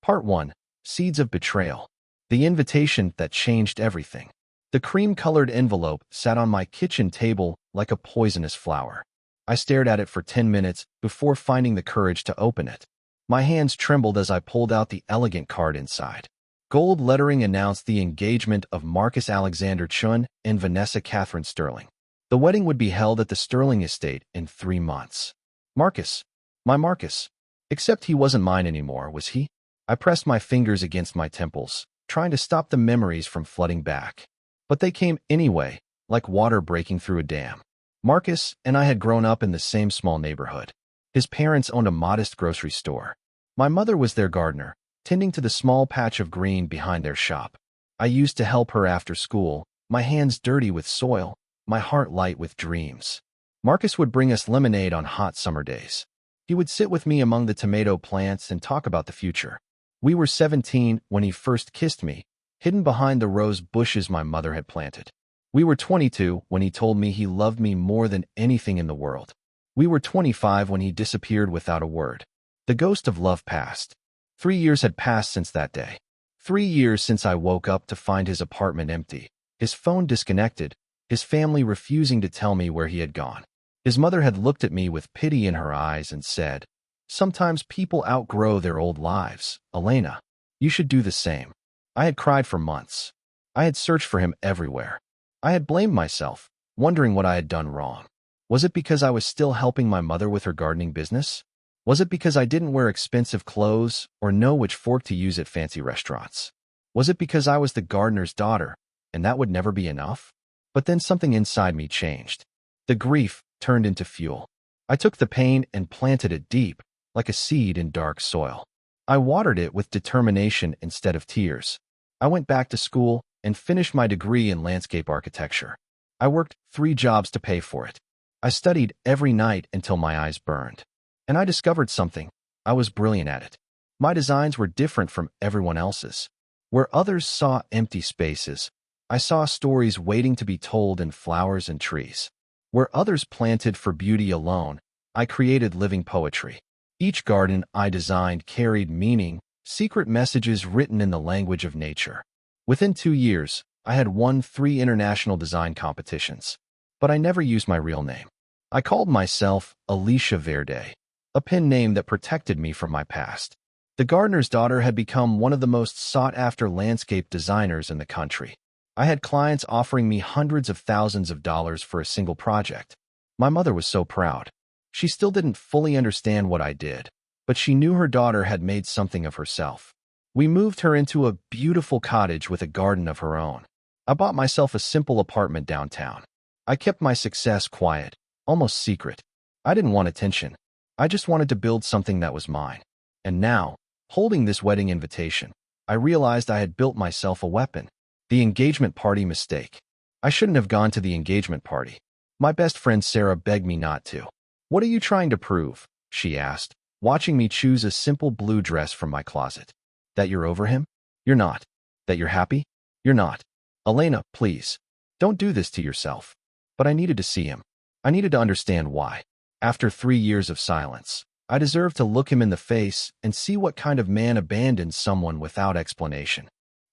Part 1. Seeds of Betrayal. The invitation that changed everything. The cream-colored envelope sat on my kitchen table like a poisonous flower. I stared at it for 10 minutes before finding the courage to open it. My hands trembled as I pulled out the elegant card inside. Gold lettering announced the engagement of Marcus Alexander Chun and Vanessa Catherine Sterling. The wedding would be held at the Sterling estate in 3 months. Marcus. My Marcus. Except he wasn't mine anymore, was he? I pressed my fingers against my temples, trying to stop the memories from flooding back. But they came anyway, like water breaking through a dam. Marcus and I had grown up in the same small neighborhood. His parents owned a modest grocery store. My mother was their gardener, tending to the small patch of green behind their shop. I used to help her after school, my hands dirty with soil, my heart light with dreams. Marcus would bring us lemonade on hot summer days. He would sit with me among the tomato plants and talk about the future. We were 17 when he first kissed me, hidden behind the rose bushes my mother had planted. We were 22 when he told me he loved me more than anything in the world. We were 25 when he disappeared without a word. The ghost of love passed. 3 years had passed since that day. 3 years since I woke up to find his apartment empty, his phone disconnected, his family refusing to tell me where he had gone. His mother had looked at me with pity in her eyes and said, "Sometimes people outgrow their old lives. Elena, you should do the same." I had cried for months. I had searched for him everywhere. I had blamed myself, wondering what I had done wrong. Was it because I was still helping my mother with her gardening business? Was it because I didn't wear expensive clothes or know which fork to use at fancy restaurants? Was it because I was the gardener's daughter, and that would never be enough? But then something inside me changed. The grief turned into fuel. I took the pain and planted it deep, like a seed in dark soil. I watered it with determination instead of tears. I went back to school and finished my degree in landscape architecture. I worked 3 jobs to pay for it. I studied every night until my eyes burned. And I discovered something. I was brilliant at it. My designs were different from everyone else's. Where others saw empty spaces, I saw stories waiting to be told in flowers and trees. Where others planted for beauty alone, I created living poetry. Each garden I designed carried meaning, secret messages written in the language of nature. Within 2 years, I had won 3 international design competitions. But I never used my real name. I called myself Alicia Verde, a pen name that protected me from my past. The gardener's daughter had become one of the most sought-after landscape designers in the country. I had clients offering me hundreds of thousands of dollars for a single project. My mother was so proud. She still didn't fully understand what I did, but she knew her daughter had made something of herself. We moved her into a beautiful cottage with a garden of her own. I bought myself a simple apartment downtown. I kept my success quiet, almost secret. I didn't want attention. I just wanted to build something that was mine. And now, holding this wedding invitation, I realized I had built myself a weapon. The engagement party mistake. I shouldn't have gone to the engagement party. My best friend Sarah begged me not to. "What are you trying to prove?" she asked, watching me choose a simple blue dress from my closet. "That you're over him? You're not. That you're happy? You're not. Elena, please, don't do this to yourself." But I needed to see him. I needed to understand why. After 3 years of silence, I deserved to look him in the face and see what kind of man abandoned someone without explanation.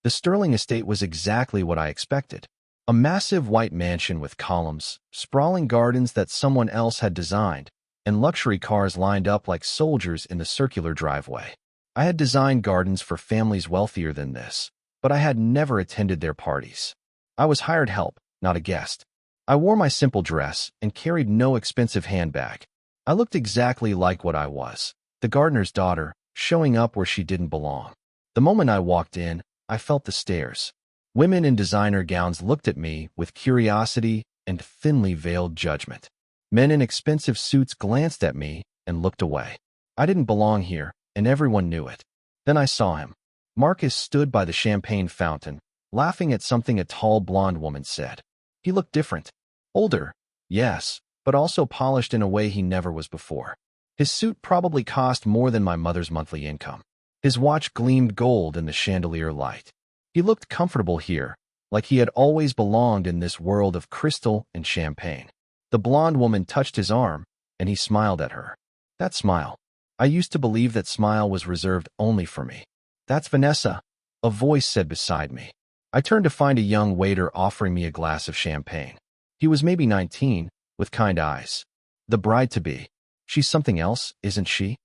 The Sterling estate was exactly what I expected. A massive white mansion with columns, sprawling gardens that someone else had designed, and luxury cars lined up like soldiers in the circular driveway. I had designed gardens for families wealthier than this, but I had never attended their parties. I was hired help, not a guest. I wore my simple dress and carried no expensive handbag. I looked exactly like what I was, the gardener's daughter, showing up where she didn't belong. The moment I walked in, I felt the stares. Women in designer gowns looked at me with curiosity and thinly veiled judgment. Men in expensive suits glanced at me and looked away. I didn't belong here, and everyone knew it. Then I saw him. Marcus stood by the champagne fountain, laughing at something a tall blonde woman said. He looked different. Older, yes, but also polished in a way he never was before. His suit probably cost more than my mother's monthly income. His watch gleamed gold in the chandelier light. He looked comfortable here, like he had always belonged in this world of crystal and champagne. The blonde woman touched his arm, and he smiled at her. That smile. I used to believe that smile was reserved only for me. "That's Vanessa," a voice said beside me. I turned to find a young waiter offering me a glass of champagne. He was maybe 19, with kind eyes. The bride-to-be. She's something else, isn't she?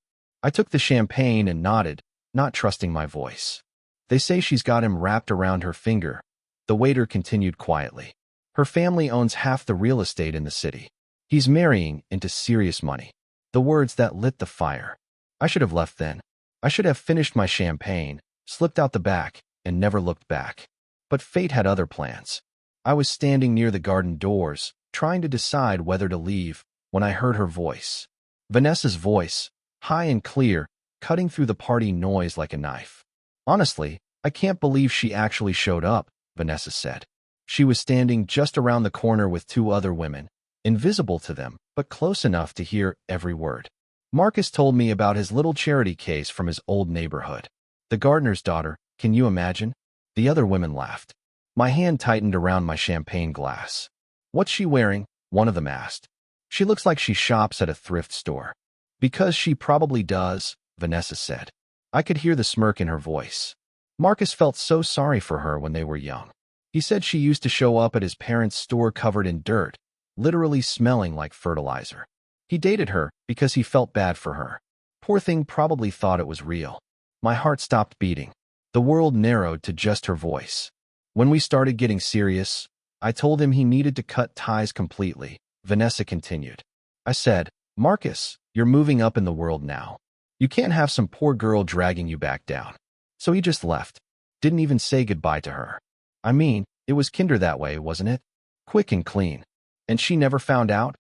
I took the champagne and nodded, not trusting my voice. They say she's got him wrapped around her finger. The waiter continued quietly. Her family owns half the real estate in the city. He's marrying into serious money. The words that lit the fire. I should have left then. I should have finished my champagne, slipped out the back, and never looked back. But fate had other plans. I was standing near the garden doors, trying to decide whether to leave, when I heard her voice. Vanessa's voice, high and clear, cutting through the party noise like a knife. "Honestly, I can't believe she actually showed up," Vanessa said. She was standing just around the corner with two other women, invisible to them, but close enough to hear every word. "Marcus told me about his little charity case from his old neighborhood. The gardener's daughter, can you imagine?" The other women laughed. My hand tightened around my champagne glass. "What's she wearing?" one of them asked. "She looks like she shops at a thrift store." "Because she probably does," Vanessa said. I could hear the smirk in her voice. Marcus felt so sorry for her when they were young. He said she used to show up at his parents' store covered in dirt, literally smelling like fertilizer. He dated her because he felt bad for her. Poor thing probably thought it was real. My heart stopped beating. The world narrowed to just her voice. When we started getting serious, I told him he needed to cut ties completely. Vanessa continued. I said, "Marcus, you're moving up in the world now. You can't have some poor girl dragging you back down." So he just left. Didn't even say goodbye to her. I mean, it was kinder that way, wasn't it? Quick and clean. "And she never found out?"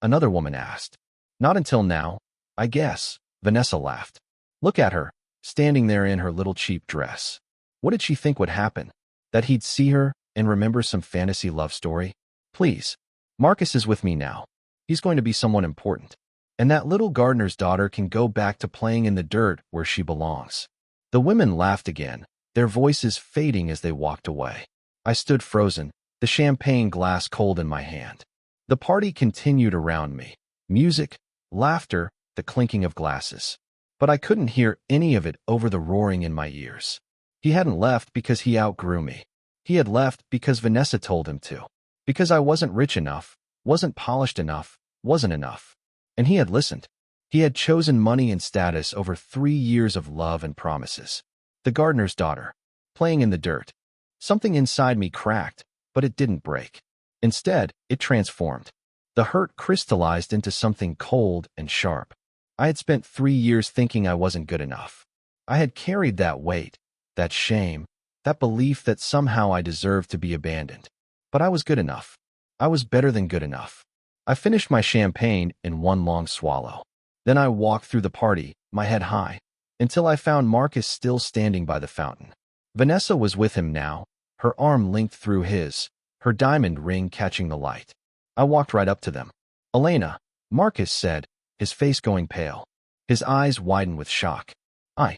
another woman asked. "Not until now, I guess," Vanessa laughed. "Look at her, standing there in her little cheap dress. What did she think would happen? That he'd see her and remember some fantasy love story? Please. Marcus is with me now. He's going to be someone important. And that little gardener's daughter can go back to playing in the dirt where she belongs." The women laughed again, their voices fading as they walked away. I stood frozen, the champagne glass cold in my hand. The party continued around me. Music, laughter, the clinking of glasses. But I couldn't hear any of it over the roaring in my ears. He hadn't left because he outgrew me. He had left because Vanessa told him to. Because I wasn't rich enough, wasn't polished enough, wasn't enough. And he had listened. He had chosen money and status over 3 years of love and promises. The gardener's daughter, playing in the dirt. Something inside me cracked, but it didn't break. Instead, it transformed. The hurt crystallized into something cold and sharp. I had spent 3 years thinking I wasn't good enough. I had carried that weight, that shame, that belief that somehow I deserved to be abandoned. But I was good enough. I was better than good enough. I finished my champagne in one long swallow. Then I walked through the party, my head high, until I found Marcus still standing by the fountain. Vanessa was with him now, her arm linked through his, her diamond ring catching the light. I walked right up to them. "Elena," Marcus said, his face going pale. His eyes widened with shock. I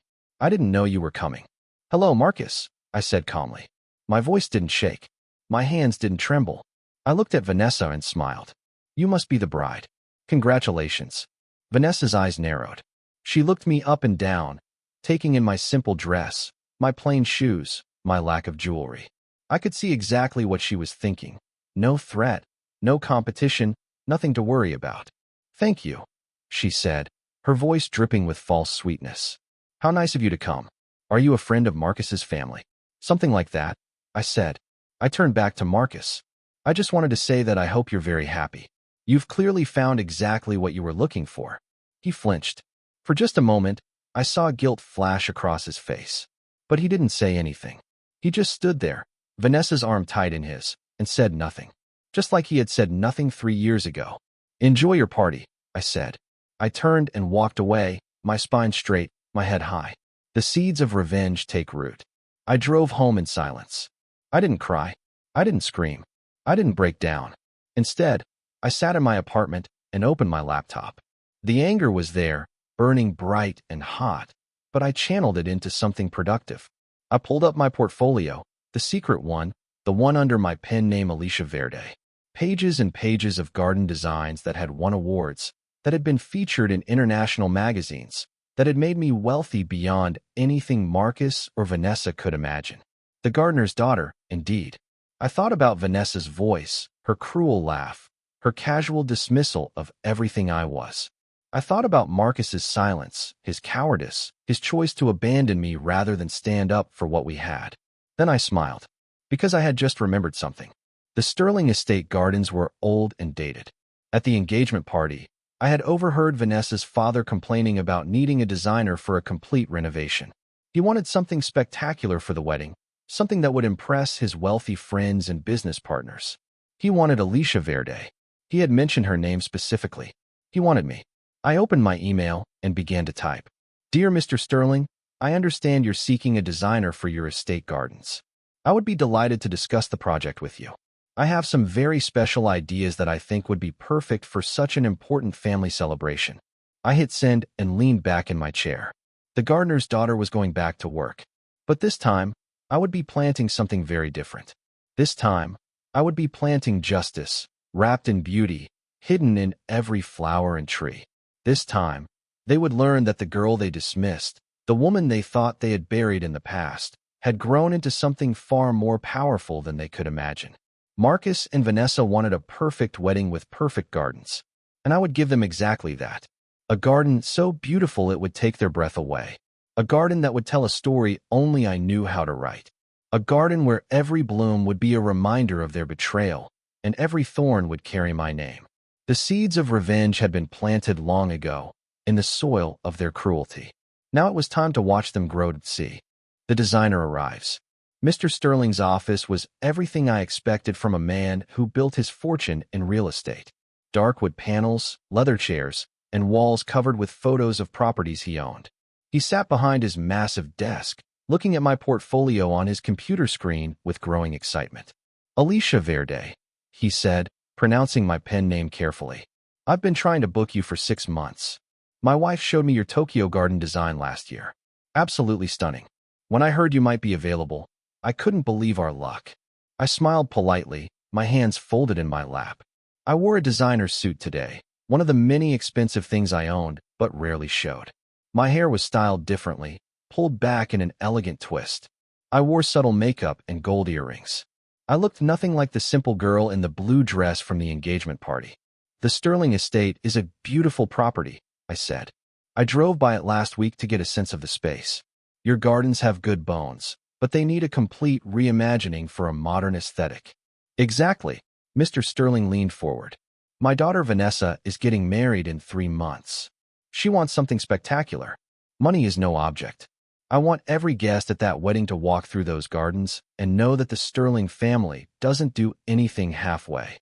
didn't know you were coming." "Hello, Marcus," I said calmly. My voice didn't shake. My hands didn't tremble. I looked at Vanessa and smiled. "You must be the bride. Congratulations." Vanessa's eyes narrowed. She looked me up and down, taking in my simple dress, my plain shoes, my lack of jewelry. I could see exactly what she was thinking. No threat, no competition, nothing to worry about. "Thank you," she said, her voice dripping with false sweetness. "How nice of you to come. Are you a friend of Marcus's family?" "Something like that," I said. I turned back to Marcus. "I just wanted to say that I hope you're very happy. You've clearly found exactly what you were looking for." He flinched. For just a moment, I saw guilt flash across his face. But he didn't say anything. He just stood there, Vanessa's arm tight in his, and said nothing. Just like he had said nothing 3 years ago. "Enjoy your party," I said. I turned and walked away, my spine straight, my head high. The seeds of revenge take root. I drove home in silence. I didn't cry. I didn't scream. I didn't break down. Instead, I sat in my apartment and opened my laptop. The anger was there, burning bright and hot, but I channeled it into something productive. I pulled up my portfolio, the secret one, the one under my pen name Alicia Verde. Pages and pages of garden designs that had won awards, that had been featured in international magazines. that had made me wealthy beyond anything Marcus or Vanessa could imagine. The gardener's daughter, indeed. I thought about Vanessa's voice, her cruel laugh, her casual dismissal of everything I was. I thought about Marcus's silence, his cowardice, his choice to abandon me rather than stand up for what we had. Then I smiled, because I had just remembered something. The Sterling Estate gardens were old and dated. At the engagement party, I had overheard Vanessa's father complaining about needing a designer for a complete renovation. He wanted something spectacular for the wedding, something that would impress his wealthy friends and business partners. He wanted Alicia Verde. He had mentioned her name specifically. He wanted me. I opened my email and began to type. Dear Mr. Sterling, I understand you're seeking a designer for your estate gardens. I would be delighted to discuss the project with you. I have some very special ideas that I think would be perfect for such an important family celebration. I hit send and leaned back in my chair. The gardener's daughter was going back to work. But this time, I would be planting something very different. This time, I would be planting justice, wrapped in beauty, hidden in every flower and tree. This time, they would learn that the girl they dismissed, the woman they thought they had buried in the past, had grown into something far more powerful than they could imagine. Marcus and Vanessa wanted a perfect wedding with perfect gardens, and I would give them exactly that. A garden so beautiful it would take their breath away. A garden that would tell a story only I knew how to write. A garden where every bloom would be a reminder of their betrayal, and every thorn would carry my name. The seeds of revenge had been planted long ago, in the soil of their cruelty. Now it was time to watch them grow to see. The designer arrives. Mr. Sterling's office was everything I expected from a man who built his fortune in real estate. Dark wood panels, leather chairs, and walls covered with photos of properties he owned. He sat behind his massive desk, looking at my portfolio on his computer screen with growing excitement. Alicia Verde, he said, pronouncing my pen name carefully. I've been trying to book you for 6 months. My wife showed me your Tokyo garden design last year. Absolutely stunning. When I heard you might be available, I couldn't believe our luck. I smiled politely, my hands folded in my lap. I wore a designer suit today, one of the many expensive things I owned but rarely showed. My hair was styled differently, pulled back in an elegant twist. I wore subtle makeup and gold earrings. I looked nothing like the simple girl in the blue dress from the engagement party. The Sterling Estate is a beautiful property, I said. I drove by it last week to get a sense of the space. Your gardens have good bones, but they need a complete reimagining for a modern aesthetic. Exactly. Mr. Sterling leaned forward. My daughter Vanessa is getting married in 3 months. She wants something spectacular. Money is no object. I want every guest at that wedding to walk through those gardens and know that the Sterling family doesn't do anything halfway.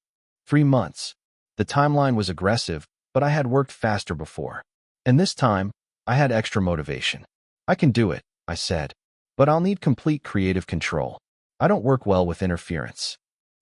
3 months. The timeline was aggressive, but I had worked faster before. And this time, I had extra motivation. I can do it, I said. But I'll need complete creative control. I don't work well with interference.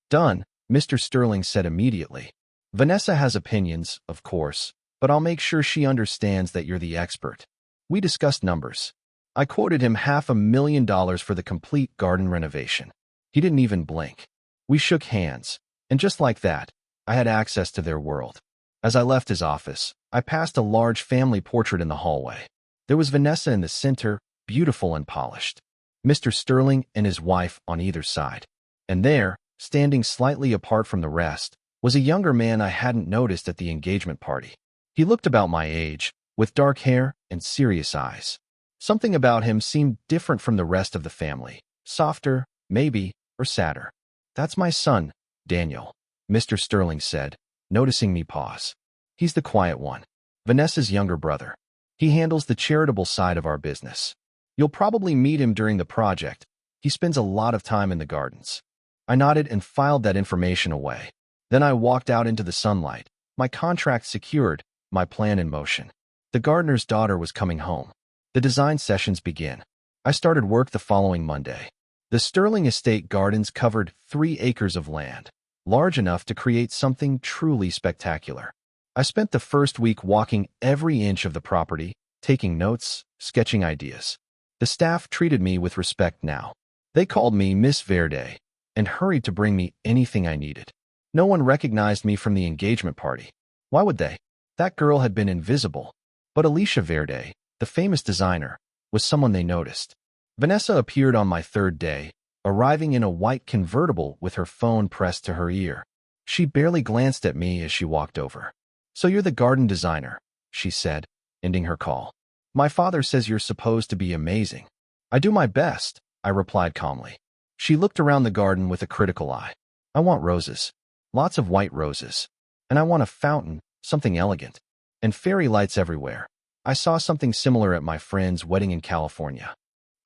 Done, Mr. Sterling said immediately. Vanessa has opinions, of course, but I'll make sure she understands that you're the expert. We discussed numbers. I quoted him $500,000 for the complete garden renovation. He didn't even blink. We shook hands, and just like that, I had access to their world. As I left his office, I passed a large family portrait in the hallway. There was Vanessa in the center, beautiful and polished. Mr. Sterling and his wife on either side. And there, standing slightly apart from the rest, was a younger man I hadn't noticed at the engagement party. He looked about my age, with dark hair and serious eyes. Something about him seemed different from the rest of the family. Softer, maybe, or sadder. That's my son, Daniel, Mr. Sterling said, noticing me pause. He's the quiet one. Vanessa's younger brother. He handles the charitable side of our business. You'll probably meet him during the project. He spends a lot of time in the gardens. I nodded and filed that information away. Then I walked out into the sunlight, my contract secured, my plan in motion. The gardener's daughter was coming home. The design sessions began. I started work the following Monday. The Sterling Estate gardens covered 3 acres of land, large enough to create something truly spectacular. I spent the first week walking every inch of the property, taking notes, sketching ideas. The staff treated me with respect now. They called me Miss Verde and hurried to bring me anything I needed. No one recognized me from the engagement party. Why would they? That girl had been invisible. But Alicia Verde, the famous designer, was someone they noticed. Vanessa appeared on my third day, arriving in a white convertible with her phone pressed to her ear. She barely glanced at me as she walked over. "So you're the garden designer," she said, ending her call. "My father says you're supposed to be amazing." "I do my best," I replied calmly. She looked around the garden with a critical eye. "I want roses. Lots of white roses. And I want a fountain, something elegant. And fairy lights everywhere. I saw something similar at my friend's wedding in California."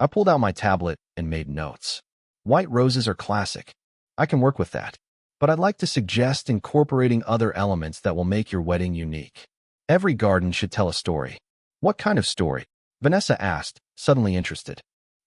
I pulled out my tablet and made notes. "White roses are classic. I can work with that. But I'd like to suggest incorporating other elements that will make your wedding unique. Every garden should tell a story." "What kind of story?" Vanessa asked, suddenly interested.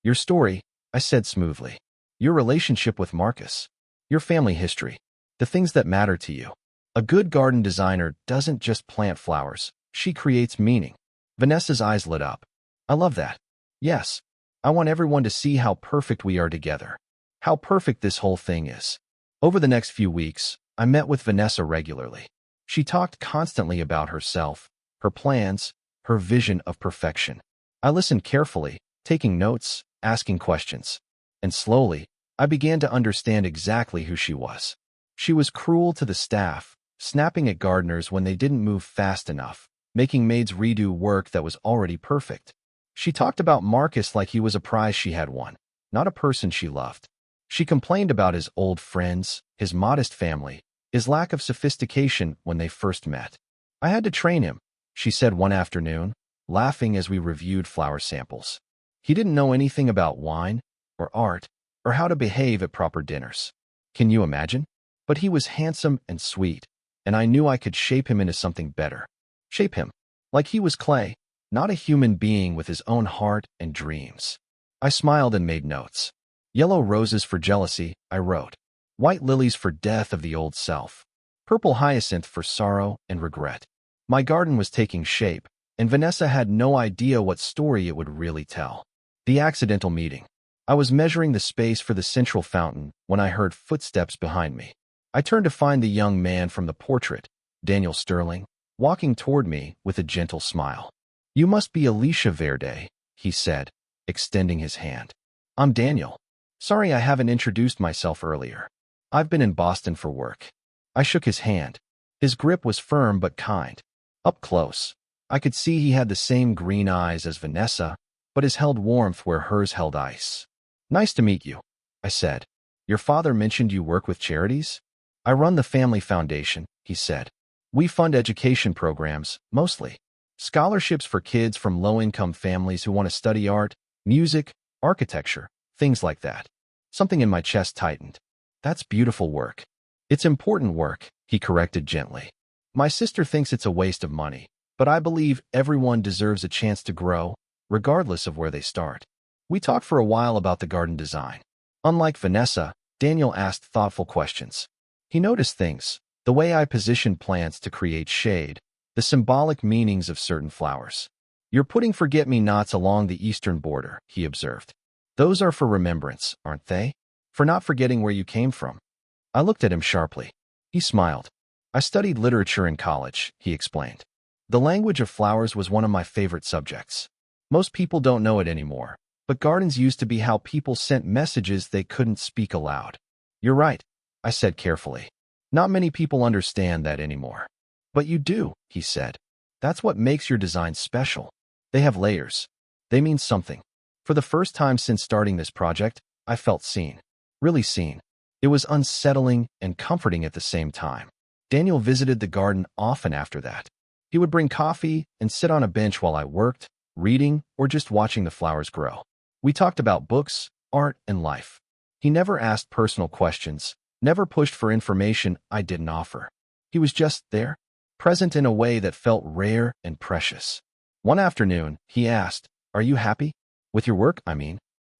"Your story," I said smoothly. "Your relationship with Marcus. Your family history. The things that matter to you. A good garden designer doesn't just plant flowers. She creates meaning." Vanessa's eyes lit up. "I love that. Yes. I want everyone to see how perfect we are together. How perfect this whole thing is." Over the next few weeks, I met with Vanessa regularly. She talked constantly about herself, her plans, her vision of perfection. I listened carefully, taking notes, asking questions. And slowly, I began to understand exactly who she was. She was cruel to the staff, snapping at gardeners when they didn't move fast enough, making maids redo work that was already perfect. She talked about Marcus like he was a prize she had won, not a person she loved. She complained about his old friends, his modest family, his lack of sophistication when they first met. "I had to train him," she said one afternoon, laughing as we reviewed flower samples. "He didn't know anything about wine, or art, or how to behave at proper dinners. Can you imagine? But he was handsome and sweet, and I knew I could shape him into something better. Shape him, like he was clay, not a human being with his own heart and dreams." I smiled and made notes. "Yellow roses for jealousy," I wrote. "White lilies for death of the old self. Purple hyacinth for sorrow and regret." My garden was taking shape, and Vanessa had no idea what story it would really tell. The accidental meeting. I was measuring the space for the central fountain when I heard footsteps behind me. I turned to find the young man from the portrait, Daniel Sterling, walking toward me with a gentle smile. "You must be Alicia Verde," he said, extending his hand. "I'm Daniel. Sorry I haven't introduced myself earlier. I've been in Boston for work." I shook his hand. His grip was firm but kind. Up close, I could see he had the same green eyes as Vanessa, but his held warmth where hers held ice. "Nice to meet you," I said. "Your father mentioned you work with charities?" "I run the family foundation," he said. "We fund education programs, mostly. Scholarships for kids from low-income families who want to study art, music, architecture, things like that." Something in my chest tightened. "That's beautiful work." "It's important work," he corrected gently. "My sister thinks it's a waste of money, but I believe everyone deserves a chance to grow, regardless of where they start." We talked for a while about the garden design. Unlike Vanessa, Daniel asked thoughtful questions. He noticed things, the way I positioned plants to create shade, the symbolic meanings of certain flowers. "You're putting forget-me-nots along the eastern border," he observed. "Those are for remembrance, aren't they? For not forgetting where you came from." I looked at him sharply. He smiled. "I studied literature in college," he explained. "The language of flowers was one of my favorite subjects. Most people don't know it anymore, but gardens used to be how people sent messages they couldn't speak aloud." "You're right," I said carefully. "Not many people understand that anymore." "But you do," he said. "That's what makes your designs special. They have layers. They mean something." For the first time since starting this project, I felt seen. Really seen. It was unsettling and comforting at the same time. Daniel visited the garden often after that. He would bring coffee and sit on a bench while I worked, reading, or just watching the flowers grow. We talked about books, art, and life. He never asked personal questions, never pushed for information I didn't offer. He was just there, present in a way that felt rare and precious. One afternoon, he asked, "Are you happy? With your work, I mean?"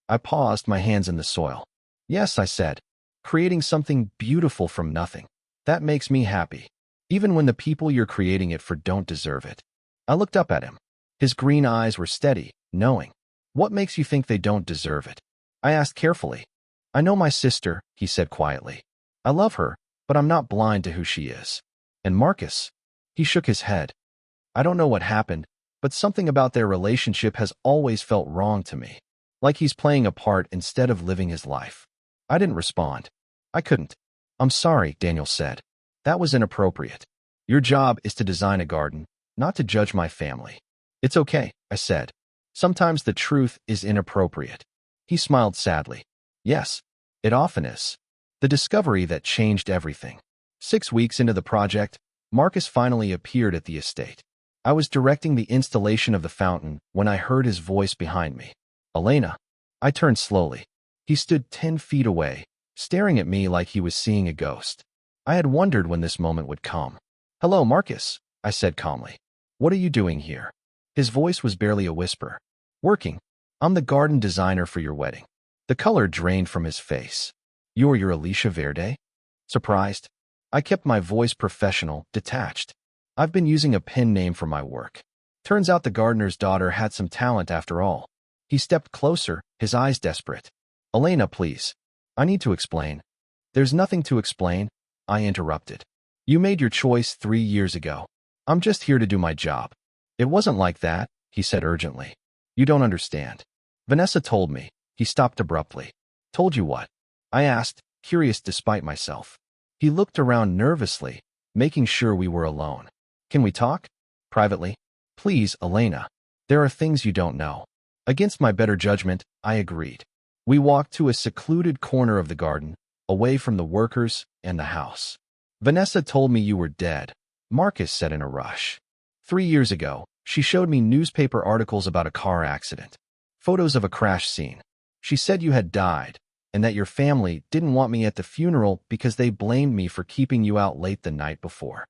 I paused, my hands in the soil. "Yes," I said. "Creating something beautiful from nothing. That makes me happy, even when the people you're creating it for don't deserve it." I looked up at him. His green eyes were steady, knowing. "What makes you think they don't deserve it?" I asked carefully. "I know my sister," he said quietly. "I love her, but I'm not blind to who she is. And Marcus?" He shook his head. "I don't know what happened, but something about their relationship has always felt wrong to me. Like he's playing a part instead of living his life. I didn't respond. I couldn't. I'm sorry, Daniel said. That was inappropriate. Your job is to design a garden, not to judge my family. It's okay, I said. Sometimes the truth is inappropriate. He smiled sadly. Yes, it often is. The discovery that changed everything. 6 weeks into the project, Marcus finally appeared at the estate. I was directing the installation of the fountain when I heard his voice behind me. Elena. I turned slowly. He stood 10 feet away, staring at me like he was seeing a ghost. I had wondered when this moment would come. Hello, Marcus, I said calmly. What are you doing here? His voice was barely a whisper. Working. I'm the garden designer for your wedding. The color drained from his face. You're your Alicia Verde? Surprised? I kept my voice professional, detached. I've been using a pen name for my work. Turns out the gardener's daughter had some talent after all. He stepped closer, his eyes desperate. Elena, please. I need to explain. There's nothing to explain, I interrupted. You made your choice 3 years ago. I'm just here to do my job. It wasn't like that, he said urgently. You don't understand. Vanessa told me. He stopped abruptly. Told you what? I asked, curious despite myself. He looked around nervously, making sure we were alone. Can we talk? Privately? Please, Elena. There are things you don't know. Against my better judgment, I agreed. We walked to a secluded corner of the garden, away from the workers and the house. Vanessa told me you were dead, Marcus said in a rush. 3 years ago, she showed me newspaper articles about a car accident. Photos of a crash scene. She said you had died, and that your family didn't want me at the funeral because they blamed me for keeping you out late the night before.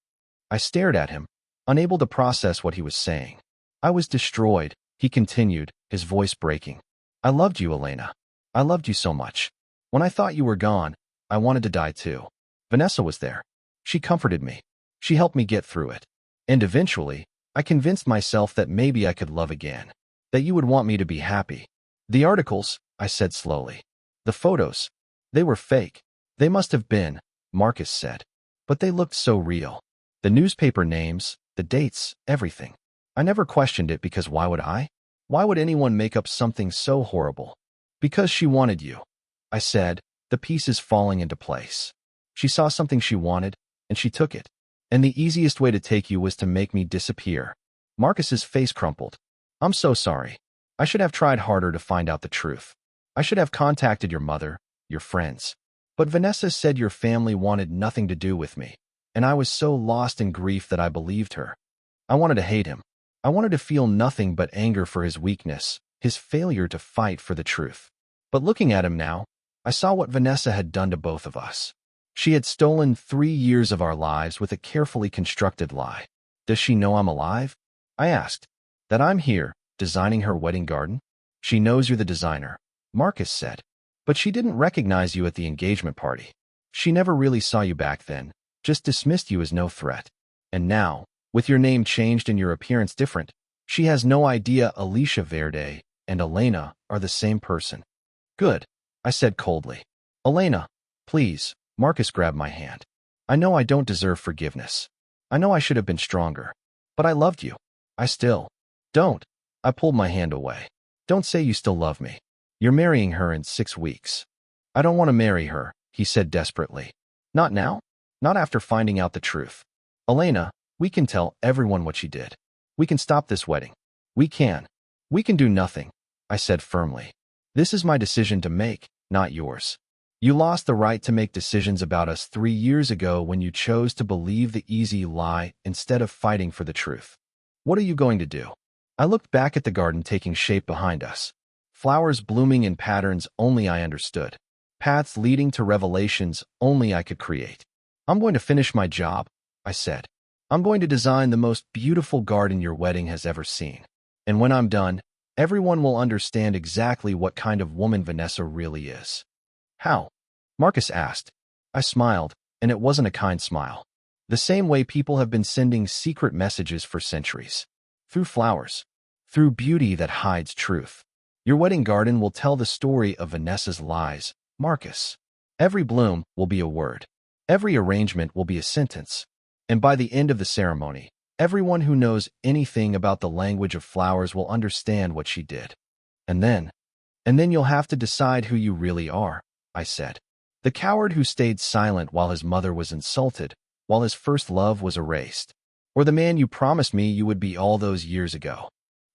I stared at him, unable to process what he was saying. I was destroyed, he continued, his voice breaking. I loved you, Elena. I loved you so much. When I thought you were gone, I wanted to die too. Vanessa was there. She comforted me. She helped me get through it. And eventually, I convinced myself that maybe I could love again. That you would want me to be happy. The articles, I said slowly. The photos. They were fake. They must have been, Marcus said. But they looked so real. The newspaper names, the dates, everything. I never questioned it because why would I? Why would anyone make up something so horrible? Because she wanted you. I said, the pieces falling into place. She saw something she wanted, and she took it. And the easiest way to take you was to make me disappear. Marcus's face crumpled. I'm so sorry. I should have tried harder to find out the truth. I should have contacted your mother, your friends. But Vanessa said your family wanted nothing to do with me, and I was so lost in grief that I believed her. I wanted to hate him. I wanted to feel nothing but anger for his weakness, his failure to fight for the truth. But looking at him now, I saw what Vanessa had done to both of us. She had stolen 3 years of our lives with a carefully constructed lie. Does she know I'm alive? I asked. That I'm here, designing her wedding garden? She knows you're the designer, Marcus said. But she didn't recognize you at the engagement party. She never really saw you back then, just dismissed you as no threat. And now, with your name changed and your appearance different, she has no idea Alicia Verde and Elena are the same person. Good, I said coldly. Elena, please, Marcus grabbed my hand. I know I don't deserve forgiveness. I know I should have been stronger. But I loved you. I still don't. I pulled my hand away. Don't say you still love me. You're marrying her in 6 weeks. I don't want to marry her, he said desperately. Not now? Not after finding out the truth. Elena, we can tell everyone what she did. We can stop this wedding. We can. We can do nothing, I said firmly. This is my decision to make, not yours. You lost the right to make decisions about us 3 years ago when you chose to believe the easy lie instead of fighting for the truth. What are you going to do? I looked back at the garden taking shape behind us. Flowers blooming in patterns only I understood. Paths leading to revelations only I could create. I'm going to finish my job, I said. I'm going to design the most beautiful garden your wedding has ever seen. And when I'm done, everyone will understand exactly what kind of woman Vanessa really is. How? Marcus asked. I smiled, and it wasn't a kind smile. The same way people have been sending secret messages for centuries. Through flowers. Through beauty that hides truth. Your wedding garden will tell the story of Vanessa's lies, Marcus. Every bloom will be a word. Every arrangement will be a sentence. And by the end of the ceremony, Everyone who knows anything about the language of flowers will understand what she did. And then, and then you'll have to decide who you really are, I said. The coward who stayed silent while his mother was insulted, while his first love was erased. Or the man you promised me you would be all those years ago.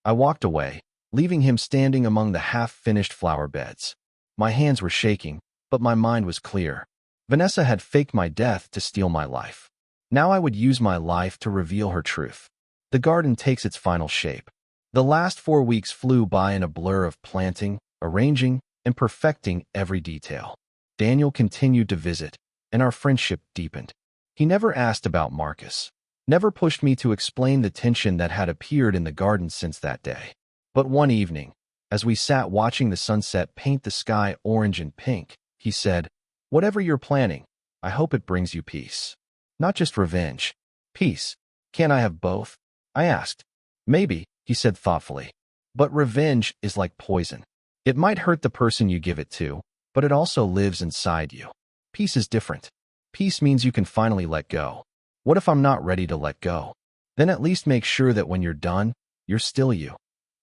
I walked away, leaving him standing among the half-finished flower beds. My hands were shaking, but my mind was clear. Vanessa had faked my death to steal my life. Now I would use my life to reveal her truth. The garden takes its final shape. The last 4 weeks flew by in a blur of planting, arranging, and perfecting every detail. Daniel continued to visit, and our friendship deepened. He never asked about Marcus, never pushed me to explain the tension that had appeared in the garden since that day. But one evening, as we sat watching the sunset paint the sky orange and pink, he said, "Whatever you're planning, I hope it brings you peace. Not just revenge. Peace. Can't I have both?" I asked. "Maybe," he said thoughtfully. "But revenge is like poison. It might hurt the person you give it to, but it also lives inside you. Peace is different. Peace means you can finally let go. What if I'm not ready to let go? Then at least make sure that when you're done, you're still you,"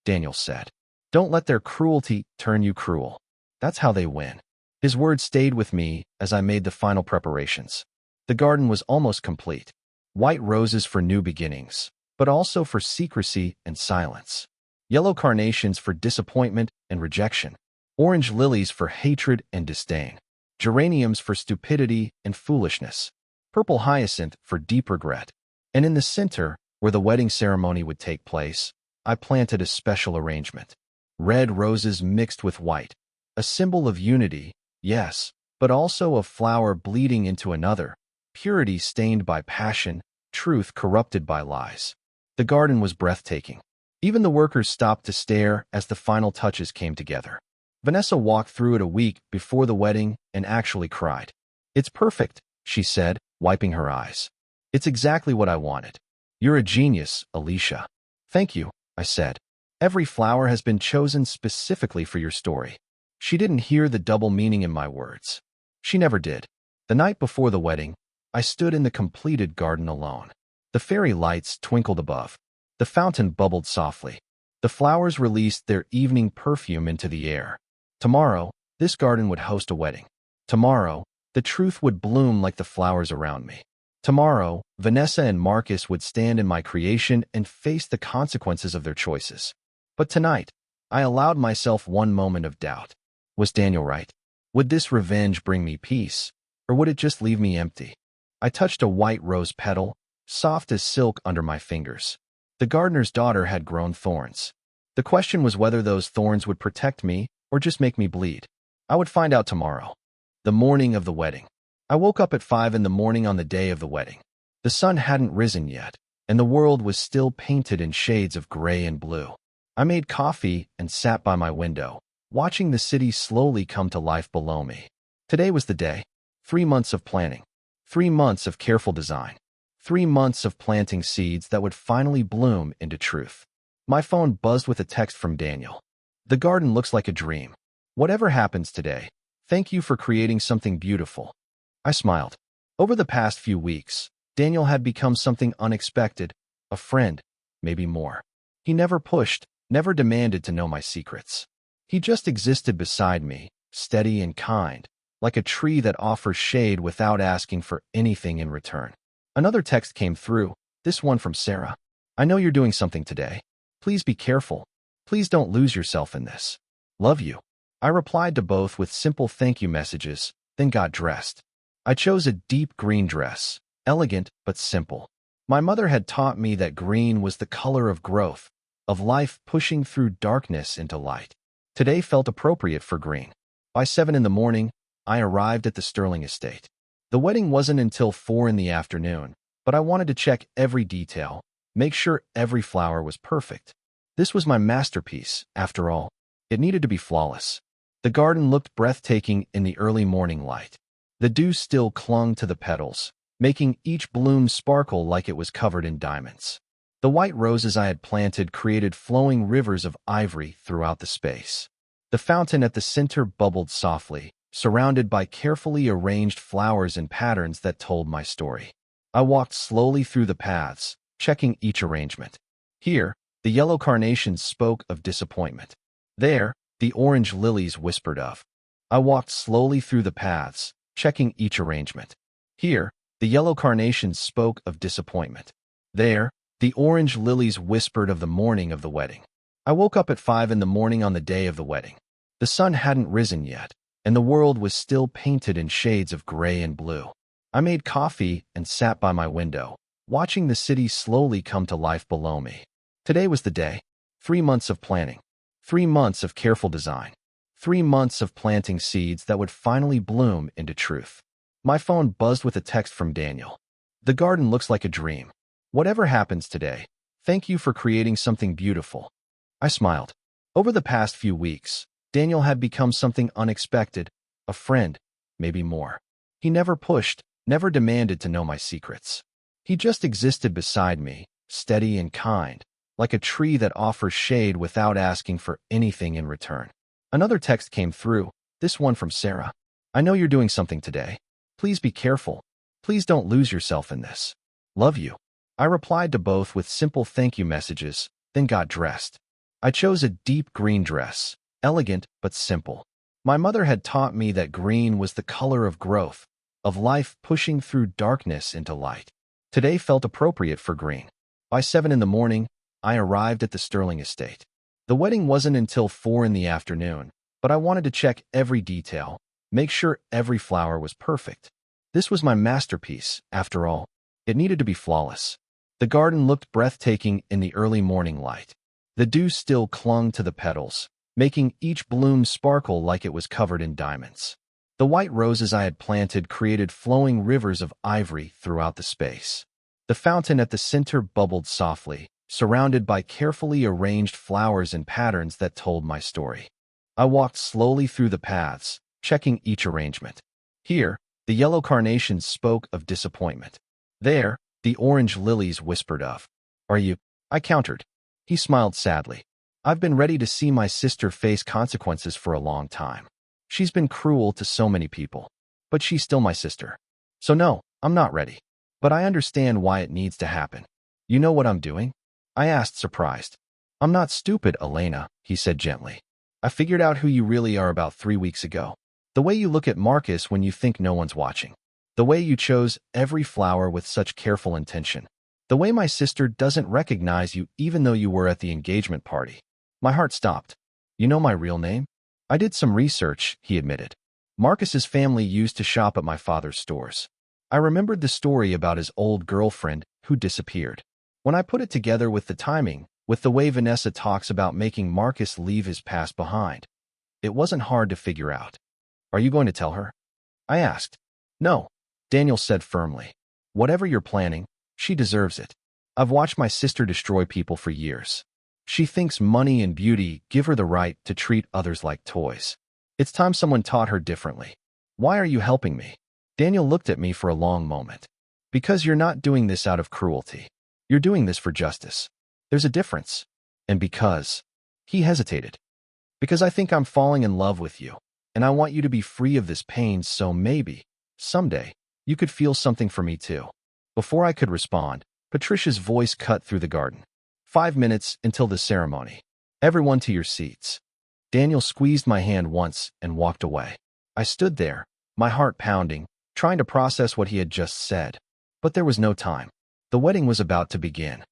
Daniel said. "Don't let their cruelty turn you cruel. That's how they win." His words stayed with me as I made the final preparations. The garden was almost complete. White roses for new beginnings, but also for secrecy and silence. Yellow carnations for disappointment and rejection. Orange lilies for hatred and disdain. Geraniums for stupidity and foolishness. Purple hyacinth for deep regret. And in the center, where the wedding ceremony would take place, I planted a special arrangement. Red roses mixed with white. A symbol of unity, yes, but also of flower bleeding into another. Purity stained by passion, truth corrupted by lies. The garden was breathtaking. Even the workers stopped to stare as the final touches came together. Vanessa walked through it a week before the wedding and actually cried. "It's perfect," she said, wiping her eyes. "It's exactly what I wanted." "You're a genius, Alicia." "Thank you," I said. "Every flower has been chosen specifically for your story." She didn't hear the double meaning in my words. She never did. The night before the wedding, I stood in the completed garden alone. The fairy lights twinkled above. The fountain bubbled softly. The flowers released their evening perfume into the air. Tomorrow, this garden would host a wedding. Tomorrow, the truth would bloom like the flowers around me. Tomorrow, Vanessa and Marcus would stand in my creation and face the consequences of their choices. But tonight, I allowed myself one moment of doubt. Was Daniel right? Would this revenge bring me peace, or would it just leave me empty? I touched a white rose petal, soft as silk under my fingers. The gardener's daughter had grown thorns. The question was whether those thorns would protect me or just make me bleed. I would find out tomorrow. The morning of the wedding. I woke up at 5 in the morning on the day of the wedding. The sun hadn't risen yet, and the world was still painted in shades of gray and blue. I made coffee and sat by my window, watching the city slowly come to life below me. Today was the day. 3 months of planning. 3 months of careful design. 3 months of planting seeds that would finally bloom into truth. My phone buzzed with a text from Daniel. "The garden looks like a dream. Whatever happens today, thank you for creating something beautiful." I smiled. Over the past few weeks, Daniel had become something unexpected, a friend, maybe more. He never pushed, never demanded to know my secrets. He just existed beside me, steady and kind, like a tree that offers shade without asking for anything in return. Another text came through, this one from Sarah. "I know you're doing something today. Please be careful. Please don't lose yourself in this. Love you." I replied to both with simple thank you messages, then got dressed. I chose a deep green dress, elegant but simple. My mother had taught me that green was the color of growth, of life pushing through darkness into light. Today felt appropriate for green. By 7 in the morning, I arrived at the Sterling estate. The wedding wasn't until 4 in the afternoon, but I wanted to check every detail, make sure every flower was perfect. This was my masterpiece, after all. It needed to be flawless. The garden looked breathtaking in the early morning light. The dew still clung to the petals, making each bloom sparkle like it was covered in diamonds. The white roses I had planted created flowing rivers of ivory throughout the space. The fountain at the center bubbled softly, surrounded by carefully arranged flowers and patterns that told my story. I walked slowly through the paths, checking each arrangement. Here, the yellow carnations spoke of disappointment. There, the orange lilies whispered of. I walked slowly through the paths, checking each arrangement. Here, the yellow carnations spoke of disappointment. There, the orange lilies whispered of the morning of the wedding. I woke up at 5 in the morning on the day of the wedding. The sun hadn't risen yet, and the world was still painted in shades of gray and blue. I made coffee and sat by my window, watching the city slowly come to life below me. Today was the day. 3 months of planning. 3 months of careful design. 3 months of planting seeds that would finally bloom into truth. My phone buzzed with a text from Daniel. The garden looks like a dream. Whatever happens today, thank you for creating something beautiful. I smiled. Over the past few weeks, Daniel had become something unexpected, a friend, maybe more. He never pushed, never demanded to know my secrets. He just existed beside me, steady and kind, like a tree that offers shade without asking for anything in return. Another text came through, this one from Sarah. I know you're doing something today. Please be careful. Please don't lose yourself in this. Love you. I replied to both with simple thank you messages, then got dressed. I chose a deep green dress, elegant but simple. My mother had taught me that green was the color of growth, of life pushing through darkness into light. Today felt appropriate for green. By 7 in the morning, I arrived at the Sterling estate. The wedding wasn't until 4 in the afternoon, but I wanted to check every detail, make sure every flower was perfect. This was my masterpiece, after all. It needed to be flawless. The garden looked breathtaking in the early morning light. The dew still clung to the petals, making each bloom sparkle like it was covered in diamonds. The white roses I had planted created flowing rivers of ivory throughout the space. The fountain at the center bubbled softly, surrounded by carefully arranged flowers in patterns that told my story. I walked slowly through the paths, checking each arrangement. Here, the yellow carnations spoke of disappointment. There, the orange lilies whispered of. Are you? I countered. He smiled sadly. I've been ready to see my sister face consequences for a long time. She's been cruel to so many people, but she's still my sister. So no, I'm not ready. But I understand why it needs to happen. You know what I'm doing? I asked, surprised. I'm not stupid, Elena, he said gently. I figured out who you really are about 3 weeks ago. The way you look at Marcus when you think no one's watching. The way you chose every flower with such careful intention. The way my sister doesn't recognize you even though you were at the engagement party. My heart stopped. You know my real name? I did some research, he admitted. Marcus's family used to shop at my father's stores. I remembered the story about his old girlfriend who disappeared. When I put it together with the timing, with the way Vanessa talks about making Marcus leave his past behind, it wasn't hard to figure out. Are you going to tell her? I asked. No, Daniel said firmly. Whatever you're planning, she deserves it. I've watched my sister destroy people for years. She thinks money and beauty give her the right to treat others like toys. It's time someone taught her differently. Why are you helping me? Daniel looked at me for a long moment. Because you're not doing this out of cruelty. You're doing this for justice. There's a difference. And because. He hesitated. Because I think I'm falling in love with you, and I want you to be free of this pain so maybe, someday, you could feel something for me too. Before I could respond, Patricia's voice cut through the garden. 5 minutes until the ceremony. Everyone to your seats. Daniel squeezed my hand once and walked away. I stood there, my heart pounding, trying to process what he had just said. But there was no time. The wedding was about to begin.